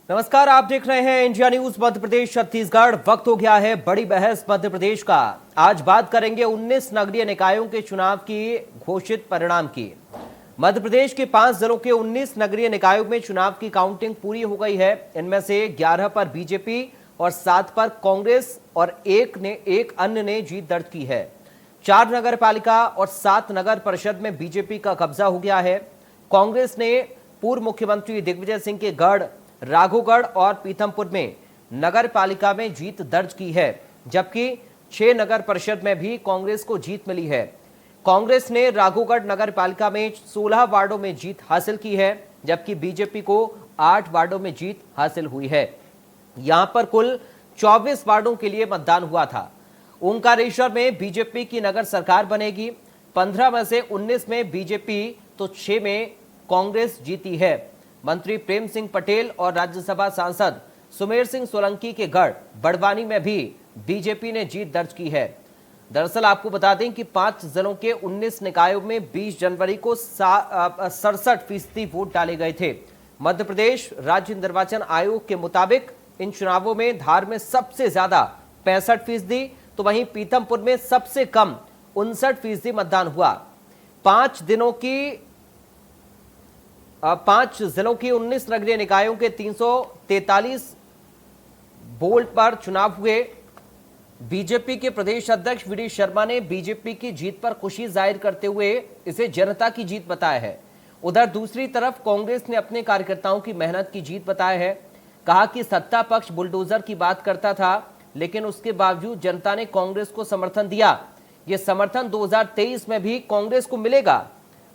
नमस्कार, आप देख रहे हैं इंडिया न्यूज मध्य प्रदेश छत्तीसगढ़। वक्त हो गया है बड़ी बहस मध्य प्रदेश का। आज बात करेंगे 19 नगरीय निकायों के चुनाव की घोषित परिणाम की। मध्य प्रदेश के 5 जिलों के 19 नगरीय निकायों में चुनाव की काउंटिंग पूरी हो गई है। इनमें से 11 पर बीजेपी और 7 पर कांग्रेस और एक अन्य ने जीत दर्ज की है। 4 नगर पालिका और 7 नगर परिषद में बीजेपी का कब्जा हो गया है। कांग्रेस ने पूर्व मुख्यमंत्री दिग्विजय सिंह के गढ़, राघोगढ़ और पीथमपुर में नगर पालिका में जीत दर्ज की है, जबकि 6 नगर परिषद में भी कांग्रेस को जीत मिली है। कांग्रेस ने राघोगढ़ नगर पालिका में 16 वार्डों में जीत हासिल की है, जबकि बीजेपी को 8 वार्डों में जीत हासिल हुई है। यहां पर कुल 24 वार्डों के लिए मतदान हुआ था। ओंकारेश्वर में बीजेपी की नगर सरकार बनेगी। 15 में से 19 में बीजेपी तो 6 में कांग्रेस जीती है। मंत्री प्रेम सिंह पटेल और राज्यसभा सांसद सुमेर सिंह सोलंकी के गढ़ बड़वानी में भी बीजेपी ने जीत दर्ज की है। दरअसल आपको बता दें कि 5 जिलों के 19 निकायों में 20 जनवरी को 67% वोट डाले गए थे। मध्य प्रदेश राज्य निर्वाचन आयोग के मुताबिक इन चुनावों में धार में सबसे ज्यादा 65%, तो वहीं पीथमपुर में सबसे कम 59% मतदान हुआ। 5 जिलों की 19 नगरीय निकायों के 343 वोट पर चुनाव हुए। बीजेपी के प्रदेश अध्यक्ष वी डी शर्मा ने बीजेपी की जीत पर खुशी जाहिर करते हुए इसे जनता की जीत बताया है। उधर दूसरी तरफ कांग्रेस ने अपने कार्यकर्ताओं की मेहनत की जीत बताया है। कहा कि सत्ता पक्ष बुलडोजर की बात करता था, लेकिन उसके बावजूद जनता ने कांग्रेस को समर्थन दिया। यह समर्थन 2023 में भी कांग्रेस को मिलेगा।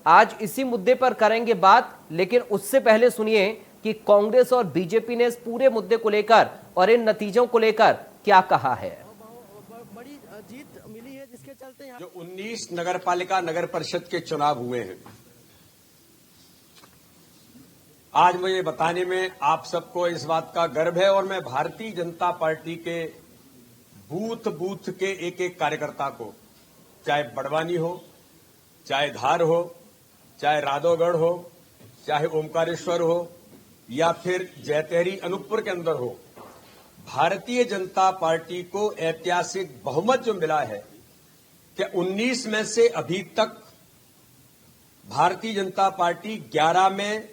आज इसी मुद्दे पर करेंगे बात, लेकिन उससे पहले सुनिए कि कांग्रेस और बीजेपी ने इस पूरे मुद्दे को लेकर और इन नतीजों को लेकर क्या कहा है। बड़ी जीत मिली है, जिसके चलते जो 19 नगर पालिका नगर परिषद के चुनाव हुए हैं, आज मुझे बताने में आप सबको इस बात का गर्व है और मैं भारतीय जनता पार्टी के बूथ बूथ के एक एक कार्यकर्ता को, चाहे बड़वानी हो, चाहे धार हो, चाहे राघोगढ़ हो, चाहे ओमकारेश्वर हो या फिर जैतहरी अनूपपुर के अंदर हो, भारतीय जनता पार्टी को ऐतिहासिक बहुमत जो मिला है कि 19 में से अभी तक भारतीय जनता पार्टी 11 में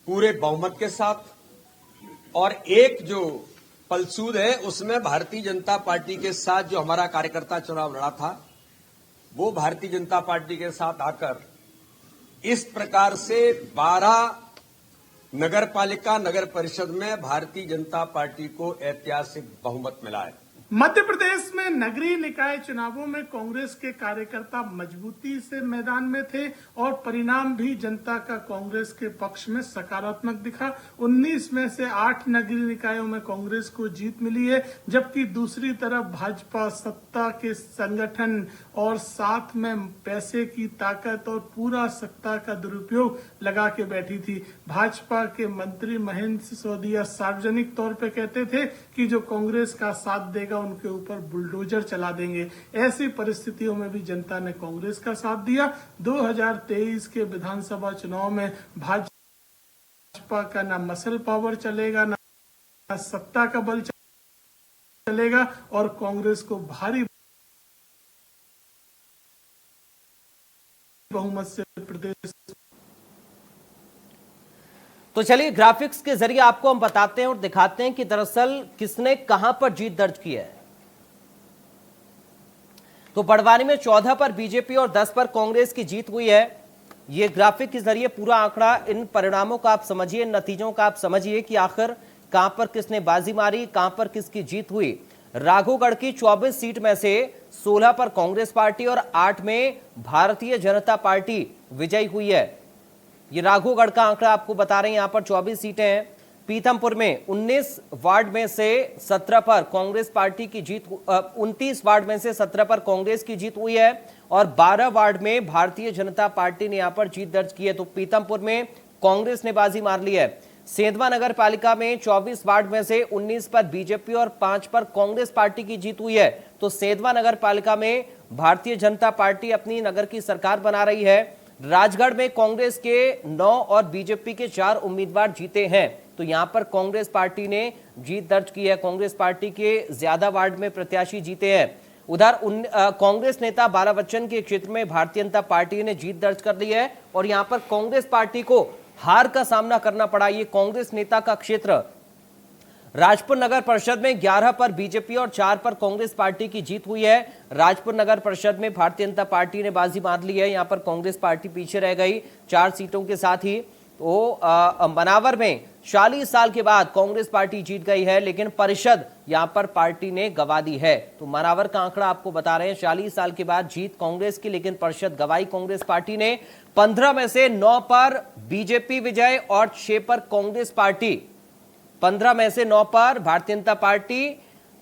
पूरे बहुमत के साथ और एक जो पलसूद है उसमें भारतीय जनता पार्टी के साथ जो हमारा कार्यकर्ता चुनाव लड़ा था वो भारतीय जनता पार्टी के साथ आकर इस प्रकार से 12 नगर पालिका नगर परिषद में भारतीय जनता पार्टी को ऐतिहासिक बहुमत मिला है। मध्य प्रदेश में नगरीय निकाय चुनावों में कांग्रेस के कार्यकर्ता मजबूती से मैदान में थे और परिणाम भी जनता का कांग्रेस के पक्ष में सकारात्मक दिखा। 19 में से 8 नगरीय निकायों में कांग्रेस को जीत मिली है, जबकि दूसरी तरफ भाजपा सत्ता के संगठन और साथ में पैसे की ताकत और पूरा सत्ता का दुरुपयोग लगा के बैठी थी। भाजपा के मंत्री महेंद्र सिसोदिया सार्वजनिक तौर पर कहते थे कि जो कांग्रेस का साथ देगा उनके ऊपर बुलडोजर चला देंगे। ऐसी परिस्थितियों में भी जनता ने कांग्रेस का साथ दिया। 2023 के विधानसभा चुनाव में भाजपा का ना मसल पावर चलेगा, ना सत्ता का बल चलेगा और कांग्रेस को भारी बहुमत से प्रदेश। तो चलिए ग्राफिक्स के जरिए आपको हम बताते हैं और दिखाते हैं कि दरअसल किसने कहां पर जीत दर्ज की है। तो बड़वानी में 14 पर बीजेपी और 10 पर कांग्रेस की जीत हुई है। ये ग्राफिक के जरिए पूरा आंकड़ा, इन परिणामों का आप समझिए, इन नतीजों का आप समझिए कि आखिर कहां पर किसने बाजी मारी, कहां पर किसकी जीत हुई। राघोगढ़ की 24 सीट में से 16 पर कांग्रेस पार्टी और 8 में भारतीय जनता पार्टी विजयी हुई है। ये राघोगढ़ का आंकड़ा आपको बता रहे हैं। यहां पर 24 सीटें हैं। पीथमपुर में 19 वार्ड में से 17 पर कांग्रेस पार्टी की जीत, 29 वार्ड में से 17 पर कांग्रेस की जीत हुई है और 12 वार्ड में भारतीय जनता पार्टी ने यहां पर जीत दर्ज की है। तो पीथमपुर में कांग्रेस ने बाजी मार ली है। सेंधवा नगर पालिका में 24 वार्ड में से 19 पर बीजेपी और 5 पर कांग्रेस पार्टी की जीत हुई है। तो सेंधवा नगर पालिका में भारतीय जनता पार्टी अपनी नगर की सरकार बना रही है। राजगढ़ में कांग्रेस के 9 और बीजेपी के 4 उम्मीदवार जीते हैं। तो यहां पर कांग्रेस पार्टी ने जीत दर्ज की है। कांग्रेस पार्टी के ज्यादा वार्ड में प्रत्याशी जीते हैं। उधर कांग्रेस नेता बाला बच्चन के क्षेत्र में भारतीय जनता पार्टी ने जीत दर्ज कर ली है और यहां पर कांग्रेस पार्टी को हार का सामना करना पड़ा। ये कांग्रेस नेता का क्षेत्र। राजपुर नगर परिषद में 11 पर बीजेपी और 4 पर कांग्रेस पार्टी की जीत हुई है। राजपुर नगर परिषद में भारतीय जनता पार्टी ने बाजी मार ली है। यहां पर कांग्रेस पार्टी पीछे रह गई 4 सीटों के साथ ही। तो मनावर में 40 साल के बाद कांग्रेस पार्टी जीत गई है, लेकिन परिषद यहां पर पार्टी ने गवा दी है। तो मनावर का आंकड़ा आपको बता रहे हैं, 40 साल के बाद जीत कांग्रेस की, लेकिन परिषद गवाई कांग्रेस पार्टी ने। 15 में से 9 पर बीजेपी विजय और 6 पर कांग्रेस पार्टी। 15 में से 9 पर भारतीय जनता पार्टी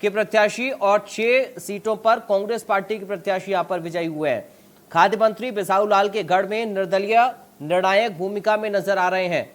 के प्रत्याशी और 6 सीटों पर कांग्रेस पार्टी के प्रत्याशी यहां पर विजयी हुए हैं। खाद्य मंत्री बिसाहू लाल के गढ़ में निर्दलीय निर्णायक भूमिका में नजर आ रहे हैं।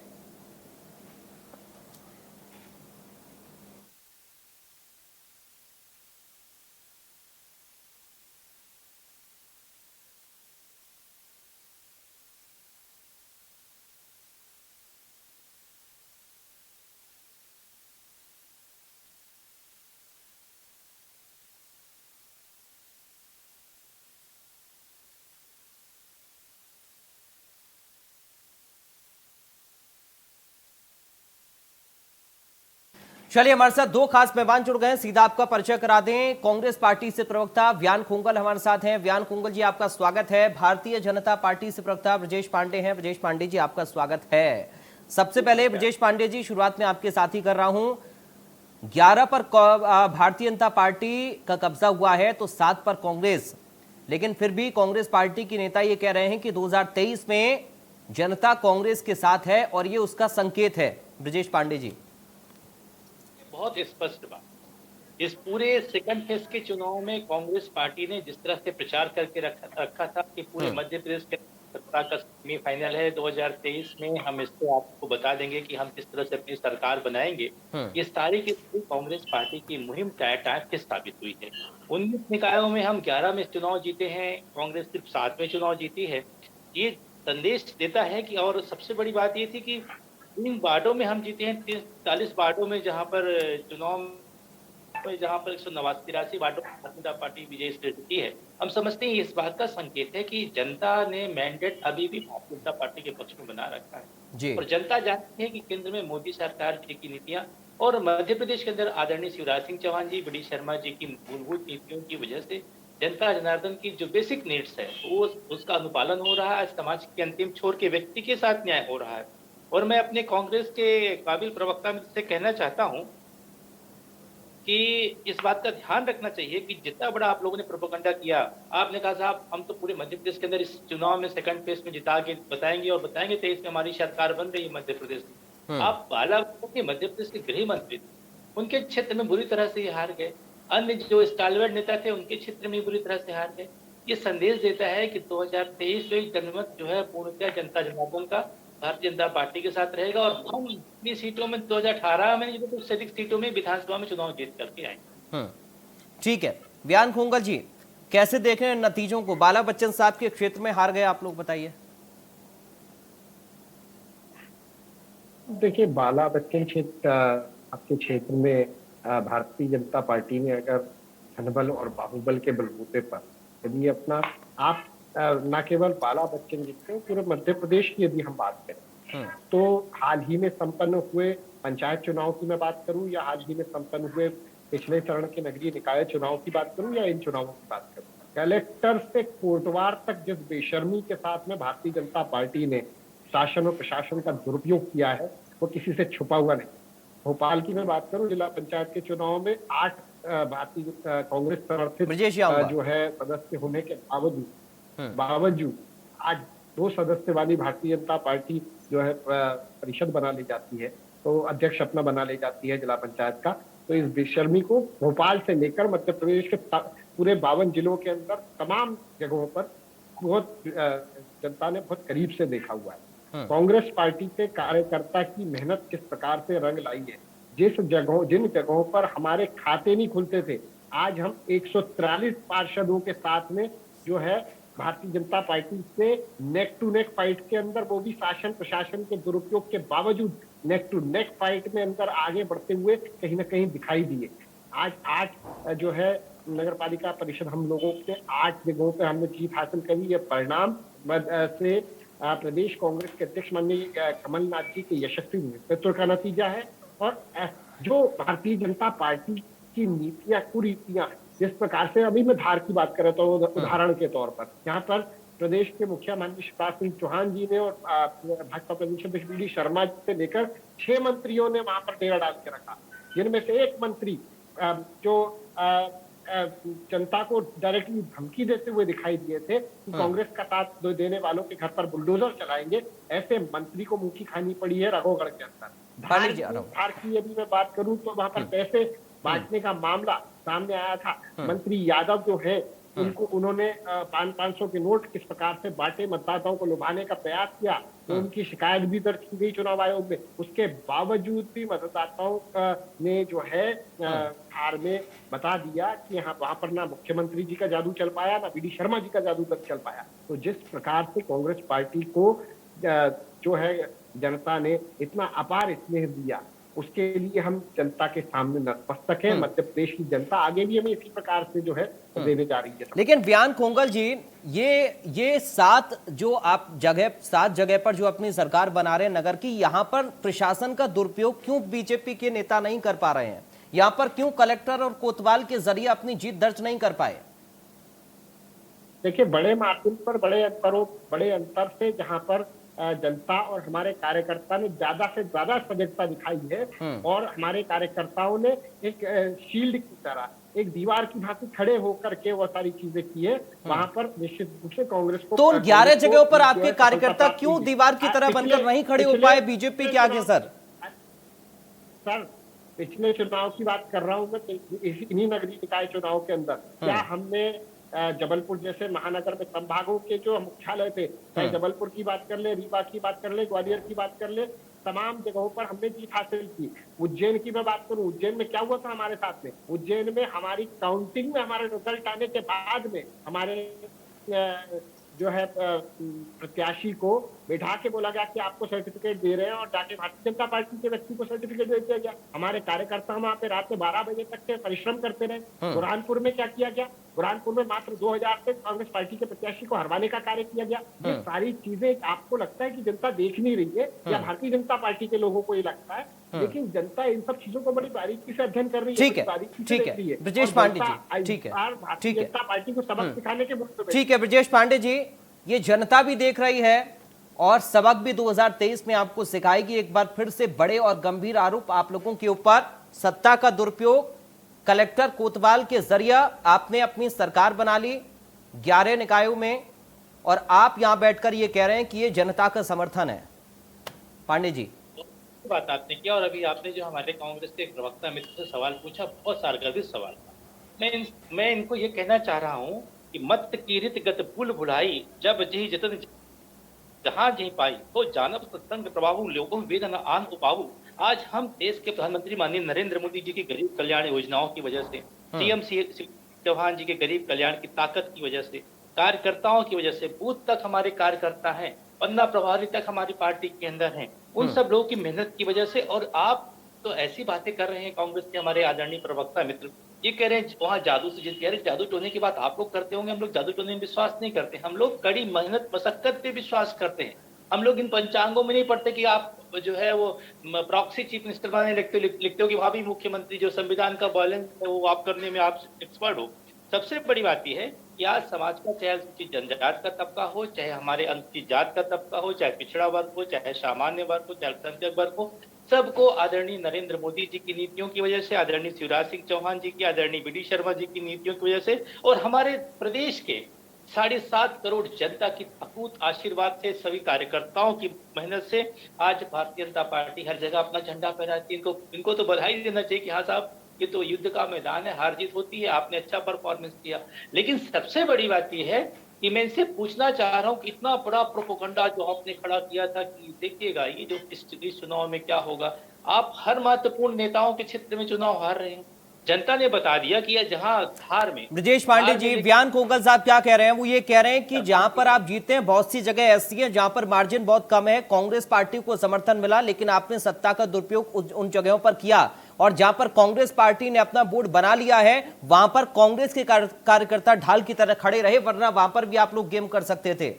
चलिए, हमारे साथ 2 खास मेहमान जुड़ गए हैं, सीधा आपका परिचय करा दें। कांग्रेस पार्टी से प्रवक्ता व्यान खुंगल हमारे साथ हैं। व्यान खुंगल जी, आपका स्वागत है। भारतीय जनता पार्टी से प्रवक्ता ब्रजेश पांडे हैं। ब्रजेश पांडे जी, आपका स्वागत है। सबसे पहले ब्रजेश पांडे जी, शुरुआत में आपके साथ ही कर रहा हूं। 11 पर भारतीय जनता पार्टी का कब्जा हुआ है तो 7 पर कांग्रेस, लेकिन फिर भी कांग्रेस पार्टी के नेता ये कह रहे हैं कि 2023 में जनता कांग्रेस के साथ है और ये उसका संकेत है। ब्रजेश पांडे जी, बहुत स्पष्ट बात। इस पूरे सेकंड फेज के चुनाव में कांग्रेस पार्टी ने जिस तरह से प्रचार करके रखा था कि पूरे मध्य प्रदेश के सत्ता का सेमीफाइनल है 2023 में, हम इसको आपको बता देंगे कि हम किस तरह से अपनी सरकार बनाएंगे। ये सारी की सारी कांग्रेस पार्टी की मुहिम टाइट साबित हुई है। 19 निकायों में हम 11 में चुनाव जीते हैं, कांग्रेस सिर्फ 7 में चुनाव जीती है। ये संदेश देता है कि, और सबसे बड़ी बात ये थी कि 3 वार्डों में हम जीते हैं, 40 वार्डों में, जहां पर चुनाव में जहां पर 183 वार्डों में भारतीय जनता पार्टी विजय स्थिति है। हम समझते हैं इस बात का संकेत है कि जनता ने मैंडेट अभी भी भारतीय जनता पार्टी के पक्ष में बना रखा है और जनता जानती है कि केंद्र में मोदी सरकार की नीतियां और मध्य प्रदेश के अंदर आदरणीय शिवराज सिंह चौहान जी, बी.डी. शर्मा जी की मूलभूत नीतियों की वजह से जनता जनार्दन की जो बेसिक नीड्स है वो उसका अनुपालन हो रहा है। समाज के अंतिम छोर के व्यक्ति के साथ न्याय हो रहा है। और मैं अपने कांग्रेस के काबिल प्रवक्ता से कहना चाहता हूं कि इस बात का ध्यान रखना चाहिए कि जितना बड़ा आप लोगों ने प्रोपेगेंडा किया, आपने कहा साहब हम तो पूरे मध्य प्रदेश के अंदर इस चुनाव में सेकंड फेज में जिता के बताएंगे और बताएंगे 23 में हमारी सरकार बन रही है मध्य प्रदेश में। आप बाला के मध्य प्रदेश के गृह मंत्री, उनके क्षेत्र में बुरी तरह से हार गए। अन्य जो स्टालवर्ड नेता थे उनके क्षेत्र में बुरी तरह से हार गए। ये संदेश देता है कि 2023 में जनमत जो है पूर्णतः जनता जनार्दन का भारतीय जनता पार्टी के साथ रहेगा और हम इतनी सीटों में 2018 में तो से अधिक सीटों में विधानसभा में चुनाव जीत करके आए। ठीक है। व्यान खुंगल जी, कैसे देख रहे हैं नतीजों को? बाला बच्चन साहब के क्षेत्र में हार गए आप लोग, बताइए। देखिए, बाला बच्चन क्षेत्र, आपके क्षेत्र में भारतीय जनता पार्टी ने अगर धनबल और बाहुबल के बलबूते पर यदि अपना आप न केवल बाला बच्चन जीतते हैं, पूरे मध्य प्रदेश की यदि हम बात करें तो हाल ही में संपन्न हुए पंचायत चुनाव की मैं बात करूं या हाल ही में संपन्न हुए पिछले चरण के नगरीय निकाय चुनाव की बात करूं या इन चुनावों की बात करूं, कलेक्टर से कोटवार तक जिस बेशर्मी के साथ में भारतीय जनता पार्टी ने शासन और प्रशासन का दुरुपयोग किया है वो किसी से छुपा हुआ नहीं। भोपाल की मैं बात करूं, जिला पंचायत के चुनाव में 8 भारतीय कांग्रेस समर्थित जो है सदस्य होने के बावजूद आज 2 सदस्य वाली भारतीय जनता पार्टी जो है परिषद बना ली जाती है, तो अध्यक्ष अपना बना ले जाती है जिला पंचायत का। तो इस बेशर्मी को भोपाल से लेकर मध्य प्रदेश के पूरे 52 जिलों के अंदर तमाम जगहों पर बहुत जनता ने बहुत करीब से देखा हुआ है। कांग्रेस पार्टी के कार्यकर्ता की मेहनत किस प्रकार से रंग लाई है। जिन जगहों पर हमारे खाते नहीं खुलते थे, आज हम 143 पार्षदों के साथ में जो है भारतीय जनता पार्टी से नेक टू नेक फाइट के अंदर, वो भी शासन प्रशासन के दुरुपयोग के बावजूद नेक टू नेक फाइट में अंदर आगे बढ़ते हुए कहीं ना कहीं दिखाई दिए। आज जो है नगर पालिका परिषद हम लोगों के 8 जगहों पे हमने जीत हासिल करी। ये परिणाम से प्रदेश कांग्रेस के अध्यक्ष माननीय कमलनाथ जी के यशस्वी नेतृत्व का नतीजा है। और जो भारतीय जनता पार्टी की नीतियां कुरीतियां, जिस प्रकार से अभी मैं धार की बात कर रहा था उदाहरण के तौर पर, यहाँ पर प्रदेश के मुखिया माननीय शिवराज सिंह चौहान जी ने और भाजपा प्रदेश अध्यक्ष वी शर्मा जी से लेकर 6 मंत्रियों ने वहां पर डेरा डाल के रखा, जिनमें से एक मंत्री जो जनता को डायरेक्टली धमकी देते हुए दिखाई दिए थे कि कांग्रेस का साथ देने वालों के घर पर बुलडोजर चलाएंगे, ऐसे मंत्री को मुंह की खानी पड़ी है राघवगढ़ के अंदर। धार की यदि मैं बात करूं तो वहां पर पैसे बांटने का मामला सामने आया था। मंत्री यादव जो है उनको उन्होंने 500 के नोट किस प्रकार से बांटे, मतदाताओं को लुभाने का प्रयास किया, तो उनकी शिकायत भी दर्ज की गई चुनाव आयोग में। उसके बावजूद भी मतदाताओं ने जो है हार में बता दिया कि यहाँ वहां पर ना मुख्यमंत्री जी का जादू चल पाया, ना वी शर्मा जी का जादू तक चल पाया। तो जिस प्रकार से कांग्रेस पार्टी को जो है जनता ने इतना अपार स्नेह दिया, उसके लिए हम जनता के सामने नतमस्तक है। मध्य प्रदेश की जनता आगे भी हमें इसी प्रकार से जो है देने जा रही है। लेकिन बयान कोंगल जी, ये 7 जगह पर जो अपनी सरकार बना रहे हैं नगर की, यहाँ पर प्रशासन का दुरुपयोग क्यों बीजेपी के नेता नहीं कर पा रहे हैं? यहाँ पर क्यों कलेक्टर और कोतवाल के जरिए अपनी जीत दर्ज नहीं कर पाए? देखिए, बड़े मार्जिन पर बड़े अंतर से जहां पर जनता और हमारे कार्यकर्ता ने ज्यादा से ज्यादा सजगता दिखाई है और हमारे कार्यकर्ताओं ने एक शील्ड की तरह एक दीवार की भांति खड़े होकर के वो सारी चीजें की है, वहां पर निश्चित रूप से कांग्रेस को। तो 11 जगहों पर आपके कार्यकर्ता क्यों दीवार की तरह बनकर नहीं खड़े हो पाए बीजेपी के आगे? सर पिछले चुनाव की बात कर रहा हूं मैं, इन्हीं नगरीय निकाय चुनाव के अंदर क्या हमने जबलपुर जैसे महानगर में संभागों के जो मुख्यालय थे, चाहे जबलपुर की बात कर ले, रीवा की बात कर ले, ग्वालियर की बात कर ले, तमाम जगहों पर हमने जीत हासिल की। उज्जैन की मैं बात करूं, उज्जैन में क्या हुआ था हमारे साथ में? उज्जैन में हमारी काउंटिंग में हमारे रिजल्ट आने के बाद में हमारे जो है प्रत्याशी को बैठा के बोला गया कि आपको सर्टिफिकेट दे रहे हैं, और जाके भारतीय जनता पार्टी के व्यक्ति को सर्टिफिकेट दे दिया गया। हमारे कार्यकर्ता वहां पे रात में 12 बजे तक के परिश्रम करते रहे। बुरहानपुर में क्या किया गया? बुरहानपुर में मात्र 2000 से कांग्रेस पार्टी के प्रत्याशी को हरवाने का कार्य किया गया। ये सारी चीजें आपको लगता है कि जनता देख नहीं रही है, या भारतीय जनता पार्टी के लोगों को ये लगता है, लेकिन जनता इन सब चीजों को बड़ी बारीकी से अध्ययन कर रही है। ठीक है ब्रजेश पांडे जी, ठीक है, भारतीय जनता पार्टी को सबक सिखाने के मुद्दे पे। ठीक है ब्रजेश पांडे जी, ये जनता भी देख रही है और सबक भी 2023 में आपको सिखाएगी। एक बार फिर से बड़े और गंभीर आरोप आप लोगों के ऊपर, सत्ता का दुरुपयोग, कलेक्टर कोतवाल के जरिए आपने अपनी सरकार बना ली 11 निकायों में, और आप यहां बैठकर ये कह रहे हैं कि ये जनता का समर्थन है। पांडे जी, बात आपने किया, और अभी आपने जो हमारे कांग्रेस के प्रवक्ता मित्र से सवाल पूछा, बहुत सारगर्भित सवाल था। मैं इनको ये कहना चाह रहा हूँ कि मत कीरित गत भूल भुलाई, जब जही जतन जहां जही पाई, तो जानब सत्संग प्रभाव लोगों वेदन आन उपाऊ। आज हम देश के प्रधानमंत्री माननीय नरेंद्र मोदी जी की गरीब कल्याण योजनाओं की वजह से, सीएम चौहान जी के गरीब कल्याण की ताकत की वजह से, कार्यकर्ताओं की वजह से, बूथ तक हमारे कार्यकर्ता हैं, पन्ना प्रभारी तक हमारी पार्टी के अंदर हैं, उन सब लोगों की मेहनत की वजह से। और आप तो ऐसी बातें कर रहे हैं, कांग्रेस के हमारे आदरणीय प्रवक्ता मित्र ये कह रहे हैं वहां जादू से जीत, कह रहे जादू टोने की बात आप लोग करते होंगे, हम लोग जादू टोने में विश्वास नहीं करते। हम लोग कड़ी मेहनत मशक्कत पे विश्वास करते हैं। हम लोग इन पंचांगों में नहीं पढ़ते कि आप जो है वो प्रॉक्सी चीफ मिनिस्टर बनाने लिखते हो कि वहां भी मुख्यमंत्री जो संविधान का बैलेंस है वो आप करने में आप एक्सपर्ट हो। सबसे बड़ी बात यह है कि आज समाज का, चाहे अनुसूचित जनजात का तबका हो, चाहे हमारे अनुसूचित जात का तबका हो, चाहे पिछड़ा वर्ग हो, चाहे सामान्य वर्ग हो, चाहे अल्पसंख्यक वर्ग हो, सबको आदरणीय नरेंद्र मोदी जी की नीतियों की वजह से, आदरणीय शिवराज सिंह चौहान जी की, आदरणीय वी शर्मा जी की नीतियों की वजह से, और हमारे प्रदेश के 7.5 करोड़ जनता की अकूत आशीर्वाद से, सभी कार्यकर्ताओं की मेहनत से आज भारतीय जनता पार्टी हर जगह अपना झंडा फहराती है। इनको तो बधाई देना चाहिए कि हाँ साहब, ये तो युद्ध का मैदान है, हार जीत होती है, आपने अच्छा परफॉर्मेंस किया। लेकिन सबसे बड़ी बात यह है कि मैं इनसे पूछना चाह रहा हूं कि इतना बड़ा प्रोपोगंडा जो आपने खड़ा किया था कि देखिएगा ये जो इस चुनाव में क्या होगा। आप हर महत्वपूर्ण नेताओं के क्षेत्र में चुनाव हार रहे हैं, जनता ने बता दिया कि यह जहां धार में ब्रजेश पांडे जी, व्यान कोंगल साहब क्या कह रहे हैं? वो ये कह रहे हैं कि जहां पर आप जीते हैं बहुत सी जगह ऐसी है जहां पर मार्जिन बहुत कम है, कांग्रेस पार्टी को समर्थन मिला, लेकिन आपने सत्ता का दुरुपयोग उन जगहों पर किया, और जहां पर कांग्रेस पार्टी ने अपना बोर्ड बना लिया है वहां पर कांग्रेस के कार्यकर्ता ढाल की तरह खड़े रहे, वरना वहां पर भी आप लोग गेम कर सकते थे।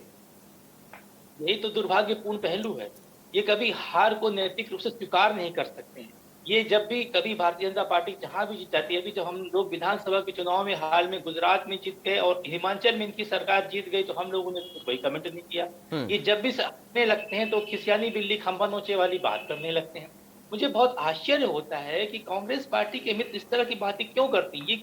यही तो दुर्भाग्यपूर्ण पहलू है। ये कभी हार को नैतिक रूप से स्वीकार नहीं कर सकते हैं। ये जब भी कभी भारतीय जनता पार्टी जहां भी जीत जाती है, अभी जब हम लोग विधानसभा के चुनाव में हाल में गुजरात में जीत गए और हिमाचल में इनकी सरकार जीत गई, तो हम लोगों ने तो कोई कमेंट नहीं किया। ये जब भी करने लगते हैं तो खिसियानी बिल्ली खंभा नोचे वाली बात करने लगते हैं। मुझे बहुत आश्चर्य होता है कि कांग्रेस पार्टी के मित्र इस तरह की बातें क्यों करती है।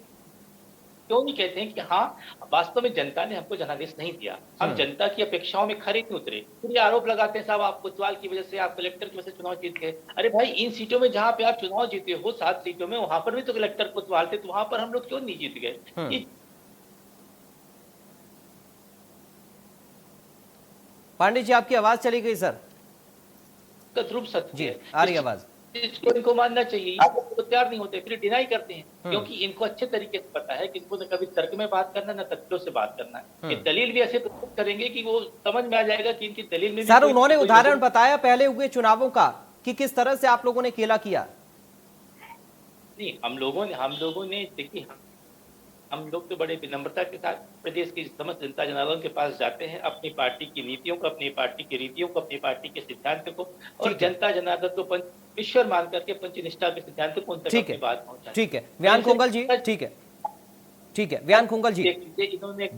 क्यों नहीं कहते हैं कि हाँ वास्तव में जनता ने हमको जनादेश नहीं दिया, हम जनता की अपेक्षाओं में खरे नहीं उतरे। फिर ये आरोप लगाते हैं साहब आप कोतवाल की वजह से, आप कलेक्टर की वजह से चुनाव जीत गए। अरे भाई, इन सीटों में जहां पे आप चुनाव जीते हो 7 सीटों में, वहां पर भी तो कलेक्टर कोतवाल थे, तो वहां पर हम लोग क्यों नहीं जीत गए? पांडे जी, आपकी आवाज चली गई सर। ध्रुव सत्य जी, है, आ रही आवाज। इसको इनको मानना चाहिए। ये तो तैयार नहीं होते, फिर डिनाई करते हैं, क्योंकि इनको अच्छे तरीके से पता है कि इनको न कभी तर्क में बात करना, न तथ्यों से बात करना है। ये दलील भी ऐसे प्रस्तुत करेंगे कि वो समझ में आ जाएगा कि इनकी दलील में सर उन्होंने उदाहरण बताया पहले हुए चुनावों का कि किस तरह से आप लोगों ने खेला किया। नहीं, हम लोगों ने देखिए, हम लोग तो बड़े विनम्रता के साथ प्रदेश की समस्त जनता जनार्दन के पास जाते हैं, अपनी पार्टी की नीतियों को, अपनी पार्टी की रीतियों को, अपनी पार्टी के सिद्धांत को, और जनता जनार्दन को ईश्वर मान करके पंचनिष्ठा के सिद्धांत को उन तक अपनी बात पहुंचाएं। ठीक है व्यान कोंगल जी, ठीक है व्यान कोंगल जी,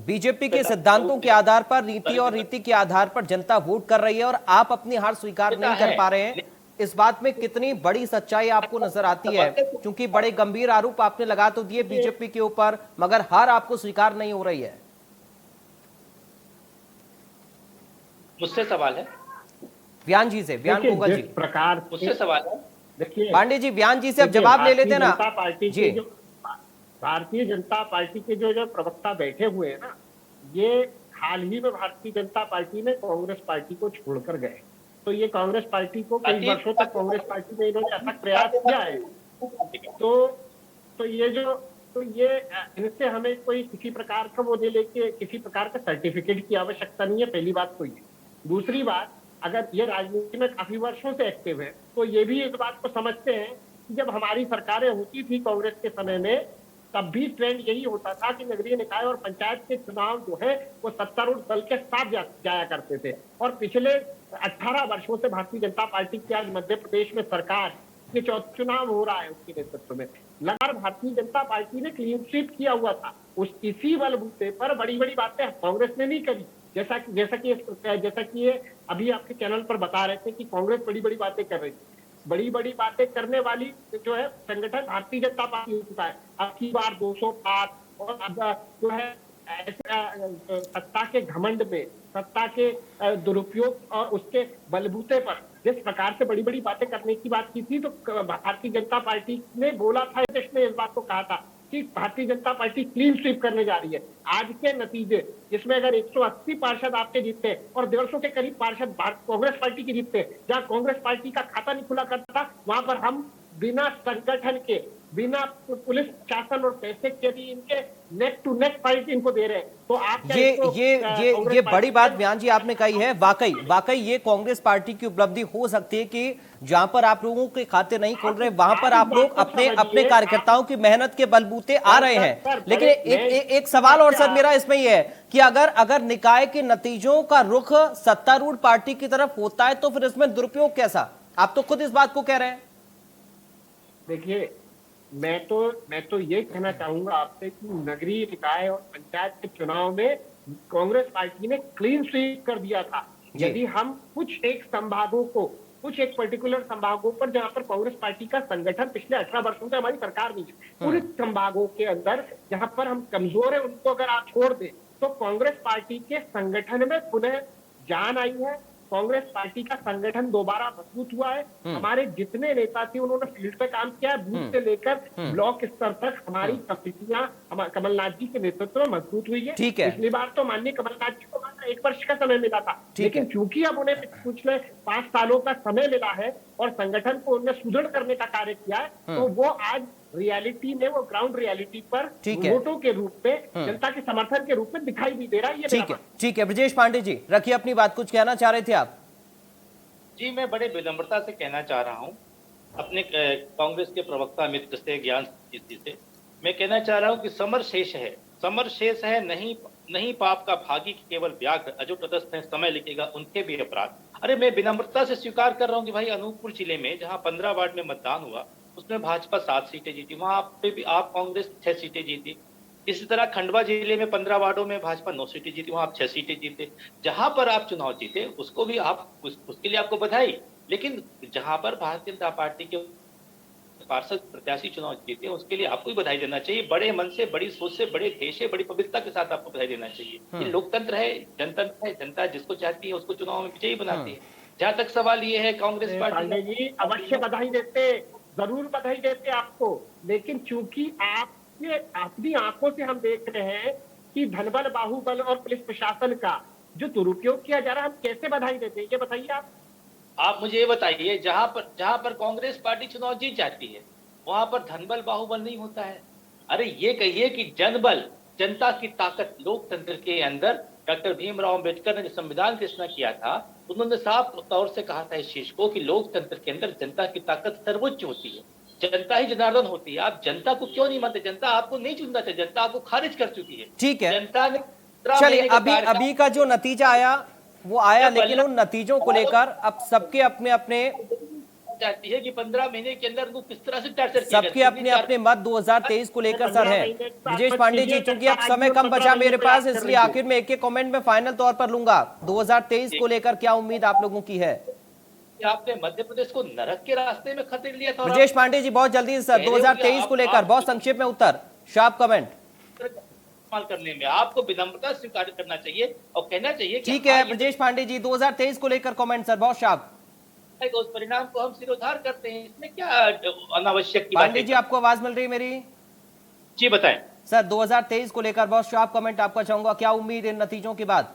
बीजेपी के सिद्धांतों के आधार पर, नीति और रीति के आधार पर जनता वोट कर रही है और आप अपनी हार स्वीकार नहीं कर पा रहे हैं। इस बात में कितनी बड़ी सच्चाई आपको नजर आती है? क्योंकि बड़े गंभीर आरोप आपने लगा तो दिए बीजेपी के ऊपर, मगर हार आपको स्वीकार नहीं हो रही है। मुझसे सवाल है व्यान जी से, व्यान कोंगल जी प्रकार मुझसे सवाल है। देखिए पांडे जी, व्यान जी से अब जवाब ले लेते ना जी। भारतीय जनता पार्टी के जो प्रवक्ता बैठे हुए हैं ना, ये हाल ही में भारतीय जनता पार्टी ने कांग्रेस पार्टी को छोड़कर गए, तो ये कांग्रेस पार्टी को कई वर्षों तक कांग्रेस पार्टी में इन्होंने ऐसा प्रयास किया है। तो ये इनसे हमें कोई किसी प्रकार का वो दे लेके किसी प्रकार का सर्टिफिकेट की आवश्यकता नहीं है, पहली बात तो ये। दूसरी बात, अगर ये राजनीति में काफी वर्षों से एक्टिव है तो ये भी इस बात को समझते हैं कि जब हमारी सरकारें होती थी कांग्रेस के समय में, तब भी ट्रेंड यही होता था कि नगरीय निकाय और पंचायत के चुनाव जो है वो सत्तारूढ़ दल के साथ जाया करते थे। और पिछले 18 वर्षों से भारतीय जनता पार्टी की आज मध्य प्रदेश में सरकार, ये चुनाव हो रहा है उसके नेतृत्व में, लगातार भारतीय जनता पार्टी ने क्लीन स्वीप किया हुआ था। इसी बलबूते पर बड़ी बड़ी बातें कांग्रेस ने नहीं करी, जैसा कि ये अभी आपके चैनल पर बता रहे थे कि कांग्रेस बड़ी बड़ी बातें कर रही थी। बड़ी बड़ी बातें करने वाली जो है संगठन भारतीय जनता पार्टी हो चुका है। अब की बार 200 पार, और अब जो है सत्ता के घमंड में, सत्ता के दुरुपयोग और उसके बलबूते पर जिस प्रकार से बड़ी बड़ी बातें करने की बात की थी, तो भारतीय जनता पार्टी ने बोला था, देश ने इस बात को कहा था कि Bharatiya Janata party clean sweep करने जा रही है। आज के नतीजे, जिसमें अगर 180 पार्षद आपके जीतते और 150 के करीब पार्षद कांग्रेस पार्टी के जीतते, जहां कांग्रेस पार्टी का खाता नहीं खुला करता था, वहां पर हम बिना संगठन के, बिना पुलिस शासन और पैसे के भी इनके नेक टू नेक फाइट इनको दे रहे हैं। तो आप ये बड़ी बात व्यान जी आपने कही है। वाकई ये कांग्रेस पार्टी की उपलब्धि हो सकती है कि जहां पर आप लोगों के खाते नहीं खोल रहे, वहां पर आप लोग अपने कार्यकर्ताओं की मेहनत के बलबूते आ रहे हैं। लेकिन एक सवाल और सर मेरा इसमें यह है कि अगर निकाय के नतीजों का रुख सत्तारूढ़ पार्टी की तरफ होता है तो फिर इसमें दुरुपयोग कैसा? आप तो खुद इस बात को कह रहे हैं। देखिए, मैं तो ये कहना चाहूंगा आपसे कि नगरीय निकाय और पंचायत के चुनाव में कांग्रेस पार्टी ने क्लीन स्वीप कर दिया था। यदि हम कुछ एक पर्टिकुलर संभागों पर, जहां पर कांग्रेस पार्टी का संगठन पिछले 18 वर्षों से हमारी सरकार नहीं है, पूरे संभागों के अंदर जहां पर हम कमजोर है, उनको अगर आप छोड़ दें तो कांग्रेस पार्टी के संगठन में पुनः जान आई है। कांग्रेस पार्टी का संगठन दोबारा मजबूत हुआ है। हमारे जितने नेता थे उन्होंने फील्ड पे काम किया है, बूथ से लेकर ब्लॉक स्तर तक हमारी कमेटियां कमलनाथ जी के नेतृत्व में मजबूत हुई है। पिछली बार तो माननीय कमलनाथ जी को 1 वर्ष का समय मिला था, लेकिन चूंकि अब उन्हें पिछले 5 सालों का समय मिला है और संगठन को उन्हें सुदृढ़ करने का कार्य किया है, तो वो आज रियलिटी में, वो ग्राउंड रियलिटी पर ठीक है। वोटों के रूप में, जनता के समर्थन के रूप में दिखाई नहीं दे रहा है। ये ठीक है, ठीक है। ब्रजेश पांडे जी रखिए अपनी बात, कुछ कहना चाह रहे थे आप? जी, मैं बड़े विनम्रता से कहना चाह रहा हूं अपने कांग्रेस के प्रवक्ता मित्र से, ज्ञान जी से मैं कहना चाह रहा हूं कि समर शेष है, समर शेष है, नहीं पाप का भागी केवल व्याघ्र, अजो तटस्थ है समय लिखेगा उनके भी अपराध। अरे मैं विनम्रता से स्वीकार कर रहा हूं कि भाई अनूपपुर जिले में जहां 15 वार्ड में मतदान हुआ उसमें भाजपा 7 सीटें जीती, वहां पे भी आप कांग्रेस 6 सीटें जीती। इसी तरह खंडवा जिले में 15 वार्डों में भाजपा 9 सीटें जीती, वहां आप 6 सीटें जीते। जहां पर आप चुनाव जीते उसको भी आप उसके लिए आपको बधाई, लेकिन जहां पर भारतीय जनता पार्टी के पार्षद प्रत्याशी चुनाव जीते उसके लिए आपको भी बधाई देना चाहिए। बड़े मन से, बड़ी सोच से, बड़े ध्येय से, बड़ी पवित्रता के साथ आपको बधाई देना चाहिए। ये लोकतंत्र है, जनतंत्र है, जनता जिसको चाहती है उसको चुनाव में विजयी बनाती है। जहां तक सवाल ये है कांग्रेस पार्टी, पांडे जी अवश्य बधाई देते, जरूर बधाई देते आपको, लेकिन चूंकि आपने अपनी आंखों से हम देख रहे हैं कि धनबल, बाहुबल और पुलिस प्रशासन का जो दुरुपयोग किया जा रहा है, हम कैसे बधाई देते हैं, ये बताइए आप मुझे ये बताइए, जहां पर कांग्रेस पार्टी चुनाव जीत जाती है वहां पर धनबल बाहुबल नहीं होता है। अरे ये कहिए कि जनबल, जनता की ताकत, लोकतंत्र के अंदर डॉक्टर भीमराव अंबेडकर ने जो संविधान की रचना किया था उन्होंने साफ तौर से कहा था इस चीज को कि लोकतंत्र के अंदर जनता की ताकत सर्वोच्च होती है, जनता ही जनार्दन होती है। आप जनता को क्यों नहीं मानते? जनता आपको नहीं चुनना चाहिए, जनता आपको खारिज कर चुकी है। ठीक है, जनता ने चलिए अभी का जो नतीजा आया वो आया, लेकिन उन नतीजों को लेकर अब सबके अपने अपने चाहती है कि 15 महीने के अंदर वो किस तरह से टॉर्चर किया, सबके अपने अपने मत 2023 को लेकर सर है। ब्रजेश पांडे जी, चूंकि अब समय कम बचा मेरे पास, इसलिए आखिर में एक कमेंट में फाइनल तौर पर लूंगा। 2023 को लेकर क्या उम्मीद आप लोगों की है? आपने मध्य प्रदेश को नरक के रास्ते में खदेड़ लिया था। ब्रजेश पांडे जी बहुत जल्दी सर 2023 को लेकर बहुत संक्षेप में उत्तर, शार्प कमेंट इस्तेमाल करने में आपको विनम्रता स्वीकार करना चाहिए और कहना चाहिए। ठीक है ब्रजेश पांडे जी, 2023 को लेकर कमेंट सर बहुत शार्प। उस परिणाम को हम सिरोधार करते हैं, इसमें क्या अनावश्यक की बात है? पांडे जी आपको आवाज मिल रही है मेरी? जी बताएं सर। 2023 को लेकर बहुत शार्प कमेंट आपका चाहूंगा, क्या उम्मीद इन नतीजों के बाद?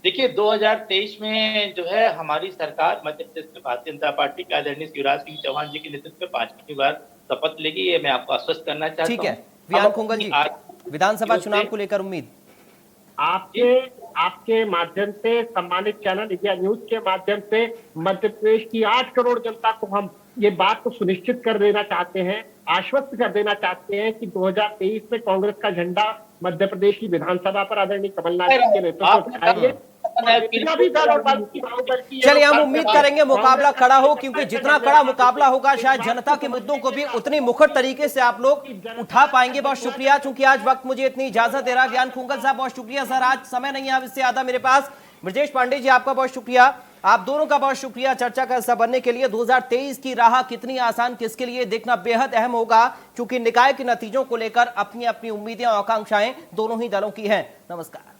देखिए 2023 में जो है हमारी सरकार मध्य प्रदेश में भारतीय जनता पार्टी के आदरणीय शिवराज सिंह चौहान जी के नेतृत्व में 5वीं बार शपथ लेगी, ये मैं आपको आश्वस्त करना चाहता हूँ। ठीक है वियान खुंगल जी, विधानसभा चुनाव को लेकर उम्मीद आपके माध्यम से, सम्मानित चैनल इंडिया न्यूज के माध्यम से मध्य प्रदेश की 8 करोड़ जनता को हम ये बात को सुनिश्चित कर देना चाहते हैं, आश्वस्त कर देना चाहते हैं कि 2023 में कांग्रेस का झंडा मध्य प्रदेश की विधानसभा पर आदरणीय कमलनाथ जी के नेतृत्व में फहराएंगे। चलिए हम उम्मीद करेंगे मुकाबला कड़ा हो, क्योंकि जितना कड़ा मुकाबला होगा शायद जनता के मुद्दों को भी उतनी मुखर तरीके से आप लोग उठा पाएंगे। बहुत शुक्रिया, चूंकि आज वक्त मुझे इतनी इजाजत दे रहा ज्ञान खुंगल साहब, बहुत शुक्रिया सर, आज समय नहीं है इससे ज्यादा मेरे पास। ब्रजेश पांडे जी आपका बहुत शुक्रिया, आप दोनों का बहुत शुक्रिया चर्चा का हिस्सा बनने के लिए। 2023 की राह कितनी आसान किसके लिए देखना बेहद अहम होगा, क्योंकि निकाय के नतीजों को लेकर अपनी अपनी उम्मीदें और आकांक्षाएं दोनों ही दलों की हैं। नमस्कार।